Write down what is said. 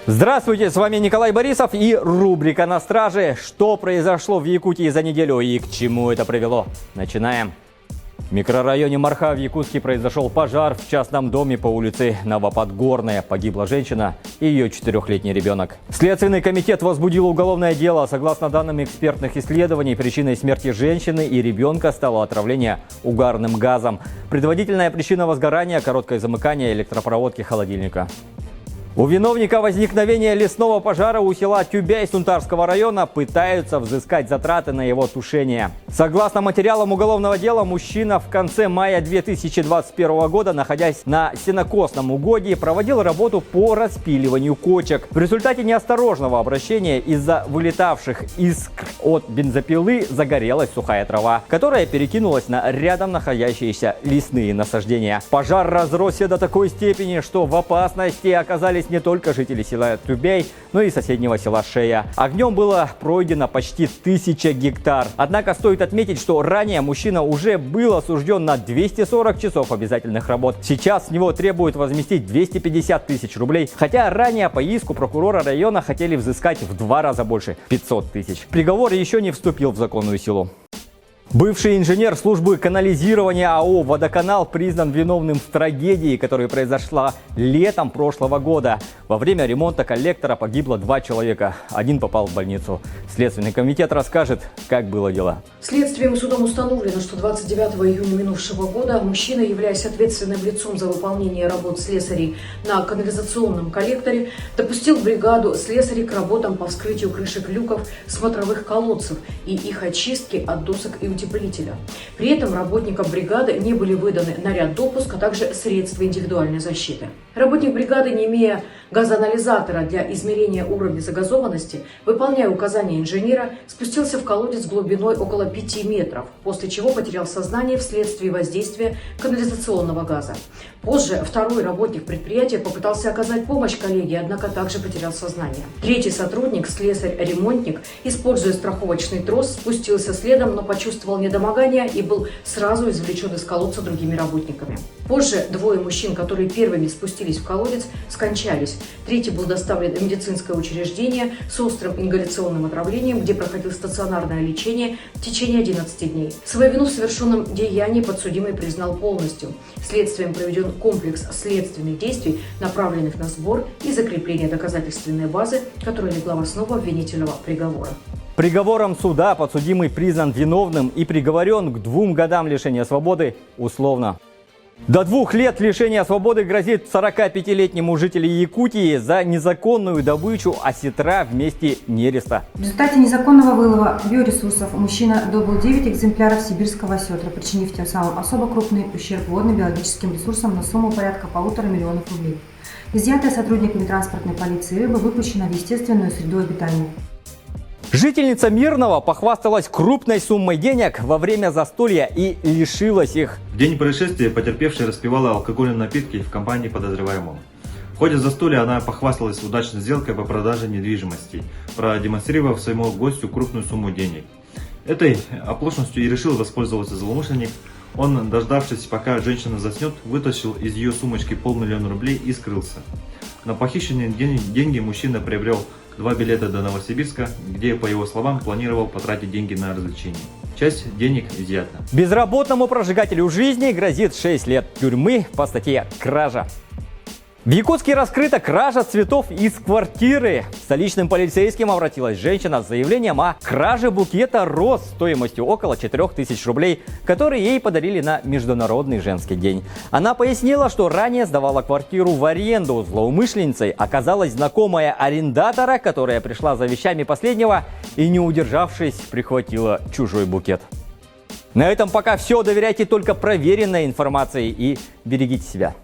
Здравствуйте, с вами Николай Борисов и рубрика «На страже». Что произошло в Якутии за неделю и к чему это привело? Начинаем. В микрорайоне Марха в Якутске произошел пожар в частном доме по улице Новоподгорная. Погибла женщина и ее 4-летний ребенок. Следственный комитет возбудил уголовное дело. Согласно данным экспертных исследований, причиной смерти женщины и ребенка стало отравление угарным газом. Предварительная причина возгорания – короткое замыкание электропроводки холодильника. У виновника возникновения лесного пожара у села Тюбяй Сунтарского района пытаются взыскать затраты на его тушение. Согласно материалам уголовного дела, мужчина в конце мая 2021 года, находясь на сенокосном угодье, проводил работу по распиливанию кочек. В результате неосторожного обращения из-за вылетавших искр от бензопилы загорелась сухая трава, которая перекинулась на рядом находящиеся лесные насаждения. Пожар разросся до такой степени, что в опасности оказались не только жители села Тюбяй, но и соседнего села Шея. Огнем было пройдено почти 1000 гектар. Однако стоит отметить, что ранее мужчина уже был осужден на 240 часов обязательных работ. Сейчас с него требуют возместить 250 тысяч рублей, хотя ранее по иску прокурора района хотели взыскать в 2 раза больше – 500 тысяч. Приговор еще не вступил в законную силу. Бывший инженер службы канализирования АО «Водоканал» признан виновным в трагедии, которая произошла летом прошлого года. Во время ремонта коллектора погибло 2 человека. Один попал в больницу. Следственный комитет расскажет, как было дело. Следствием и судом установлено, что 29 июня минувшего года мужчина, являясь ответственным лицом за выполнение работ слесарей на канализационном коллекторе, допустил бригаду слесарей к работам по вскрытию крышек люков смотровых колодцев и их очистке от досок и утеплителя. При этом работникам бригады не были выданы наряд допуск, а также средства индивидуальной защиты. Работник бригады, не имея газоанализатора для измерения уровня загазованности, выполняя указания инженера, спустился в колодец глубиной около 5 метров, после чего потерял сознание вследствие воздействия канализационного газа. Позже второй работник предприятия попытался оказать помощь коллеге, однако также потерял сознание. Третий сотрудник, слесарь-ремонтник, используя страховочный трос, спустился следом, но почувствовал недомогание и был сразу извлечен из колодца другими работниками. Позже 2 мужчин, которые первыми спустились в колодец, скончались. Третий был доставлен в медицинское учреждение с острым ингаляционным отравлением, где проходил стационарное лечение в течение 11 дней. Свою вину в совершенном деянии подсудимый признал полностью. Следствием проведен комплекс следственных действий, направленных на сбор и закрепление доказательственной базы, которая легла в основу обвинительного приговора. Приговором суда подсудимый признан виновным и приговорен к 2 годам лишения свободы условно. До 2 лет лишения свободы грозит 45-летнему жителю Якутии за незаконную добычу осетра в месте нереста. В результате незаконного вылова биоресурсов мужчина добыл 9 экземпляров сибирского осетра, причинив тем самым особо крупный ущерб водно-биологическим ресурсам на сумму порядка 1,5 миллиона рублей. Изъятая сотрудниками транспортной полиции рыба выпущена в естественную среду обитания. Жительница Мирного похвасталась крупной суммой денег во время застолья и лишилась их. В день происшествия потерпевшая распивала алкогольные напитки в компании подозреваемого. В ходе застолья она похвасталась удачной сделкой по продаже недвижимости, продемонстрировав своему гостю крупную сумму денег. Этой оплошностью и решил воспользоваться злоумышленник. Он, дождавшись, пока женщина заснет, вытащил из ее сумочки 500 000 рублей и скрылся. На похищенные деньги мужчина приобрел 2 билета до Новосибирска, где, по его словам, планировал потратить деньги на развлечения. Часть денег изъята. Безработному прожигателю жизни грозит 6 лет тюрьмы по статье «Кража». В Якутске раскрыта кража цветов из квартиры. Столичным полицейским обратилась женщина с заявлением о краже букета роз стоимостью около 4000 рублей, которые ей подарили на Международный женский день. Она пояснила, что ранее сдавала квартиру в аренду. Злоумышленницей оказалась знакомая арендатора, которая пришла за вещами последнего и, не удержавшись, прихватила чужой букет. На этом пока все. Доверяйте только проверенной информации и берегите себя.